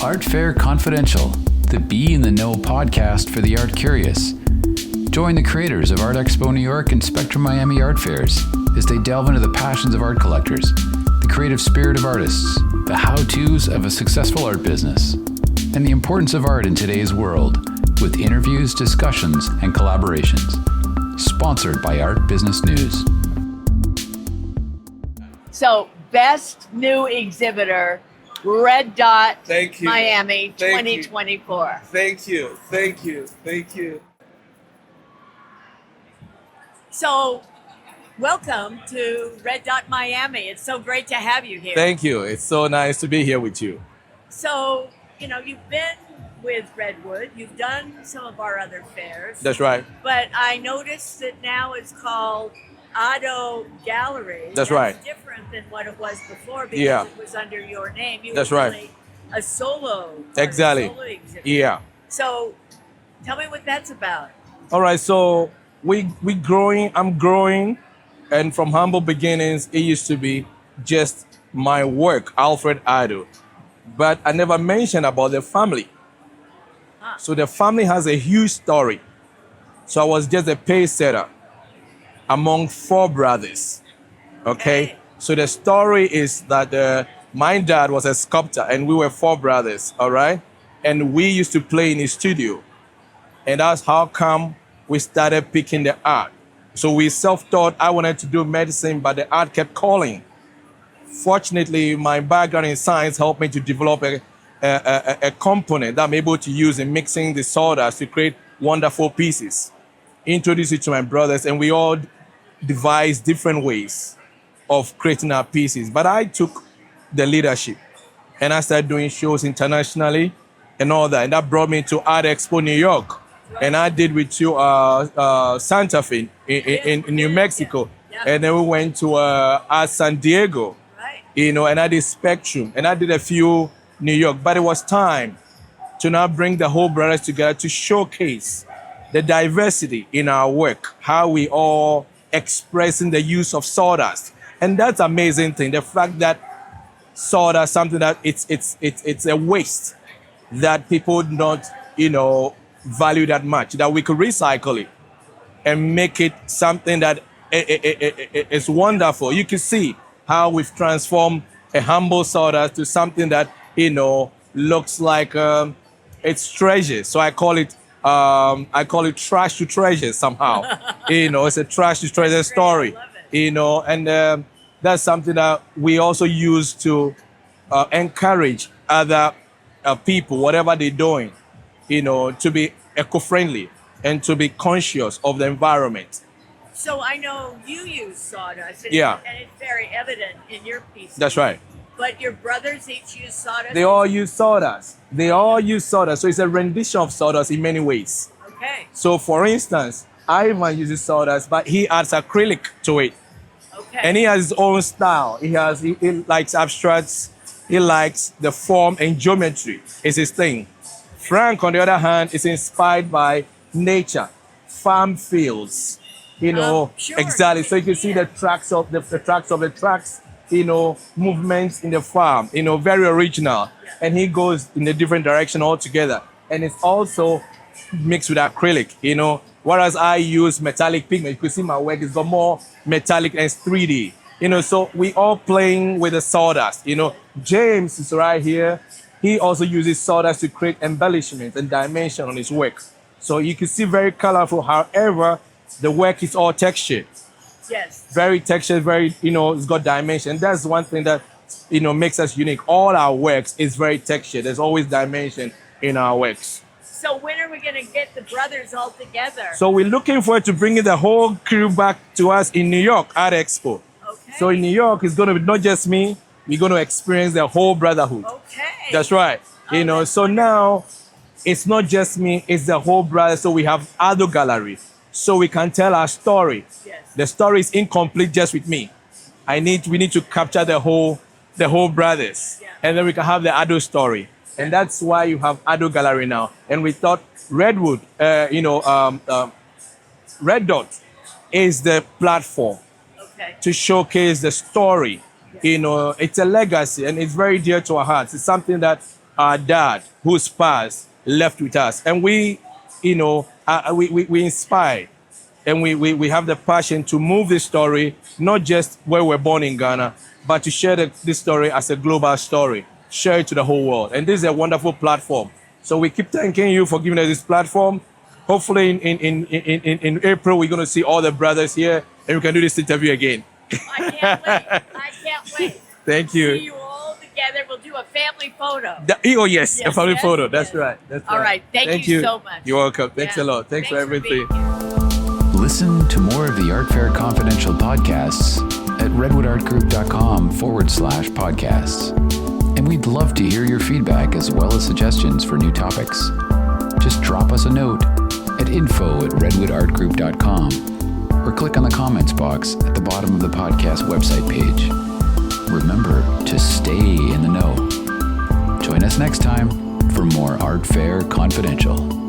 Art Fair Confidential, the Be in the Know podcast for the art curious. Join the creators of Art Expo New York and Spectrum Miami art fairs as they delve into the passions of art collectors, the creative spirit of artists, the how-tos of a successful art business, and the importance of art in today's world, with interviews, discussions, and collaborations. Sponsored by Art Business News. So, Best New Exhibitor, Red Dot, Thank you. Miami, Thank 2024. Thank you. Thank you. Thank you. So, welcome to Red Dot Miami. It's so great to have you here. Thank you. It's so nice to be here with you. So, you've been with Redwood. You've done some of our other fairs. That's right. But I noticed that now it's called Addo Gallery. That's right. Different than what it was before because Yeah. it was under your name. You That's were right. really a solo. Exactly. A solo exhibitor. Yeah. So, tell me what that's about. All right. So we growing. I'm growing, and from humble beginnings, it used to be just my work, Alfred Addo, but I never mentioned about the family. So the family has a huge story. So I was just a pace setter among four brothers. Okay. So the story is that my dad was a sculptor and we were four brothers. All right. And we used to play in his studio. And that's how come we started picking the art. So we self-taught. I wanted to do medicine, but the art kept calling. Fortunately, my background in science helped me to develop a component that I'm able to use in mixing the sawdust to create wonderful pieces. Introduce it to my brothers, and we all devised different ways of creating our pieces. But I took the leadership, and I started doing shows internationally and all that. And that brought me to Art Expo New York. And I did with you Santa Fe in New Mexico. And then we went to Art San Diego, and I did Spectrum, and I did a few New York. But it was time to now bring the whole brothers together to showcase the diversity in our work, how we all expressing the use of sawdust. And that's amazing thing. The fact that sawdust, something that it's a waste that people don't, value that much, that we could recycle it and make it something that is wonderful. You can see how we've transformed a humble sawdust to something that, looks like it's treasure. So I call it trash to treasure somehow. It's a trash to treasure story. And that's something that we also use to encourage other people, whatever they're doing, to be eco-friendly and to be conscious of the environment. So I know you use sawdust, and it's very evident in your pieces. That's right. But your brothers each use sawdust? They all use sawdust. So it's a rendition of sawdust in many ways. Okay. So for instance, Ivan uses sawdust, but he adds acrylic to it. Okay. And he has his own style. He likes abstracts. He likes the form and geometry. It's his thing. Frank, on the other hand, is inspired by nature, farm fields. Sure. Exactly. So you can see the tracks of the tracks. Movements in the farm, very original. Yeah. And he goes in a different direction altogether. And it's also mixed with acrylic, whereas I use metallic pigment. You can see my work, it's got more metallic and it's 3D. So we all playing with the sawdust. James is right here. He also uses sawdust to create embellishments and dimension on his work. So you can see very colorful. However, the work is all textured. Yes. Very textured, very, it's got dimension. That's one thing that, makes us unique. All our works is very textured. There's always dimension in our works. So when are we going to get the brothers all together? So we're looking forward to bringing the whole crew back to us in New York at Expo. Okay. So in New York, it's going to be not just me. We're going to experience the whole brotherhood. Okay. That's right. So now it's not just me, it's the whole brother. So we have Addo Gallery. So we can tell our story. Yes. The story is incomplete just with me. We need to capture the whole brothers. Yeah. And then we can have the Addo story. And that's why you have Addo Gallery now. And we thought Redwood, Red Dot is the platform to showcase the story. It's a legacy and it's very dear to our hearts. It's something that our dad whose past left with us. And we, we inspired. And we have the passion to move this story, not just where we're born in Ghana, but to share this story as a global story, share it to the whole world. And this is a wonderful platform. So we keep thanking you for giving us this platform. Hopefully in April, we're going to see all the brothers here and we can do this interview again. I can't wait. I can't wait. Thank you. See you all together. We'll do a family photo. Oh, yes, a family yes, photo. That's yes. right. That's All right. Thank you so much. You're welcome. Thanks Yeah. a lot. Thanks for everything. being here. Listen to more of the Art Fair Confidential podcasts at redwoodartgroup.com/podcasts. And we'd love to hear your feedback as well as suggestions for new topics. Just drop us a note at info@redwoodartgroup.com or click on the comments box at the bottom of the podcast website page. Remember to stay in the know. Join us next time for more Art Fair Confidential.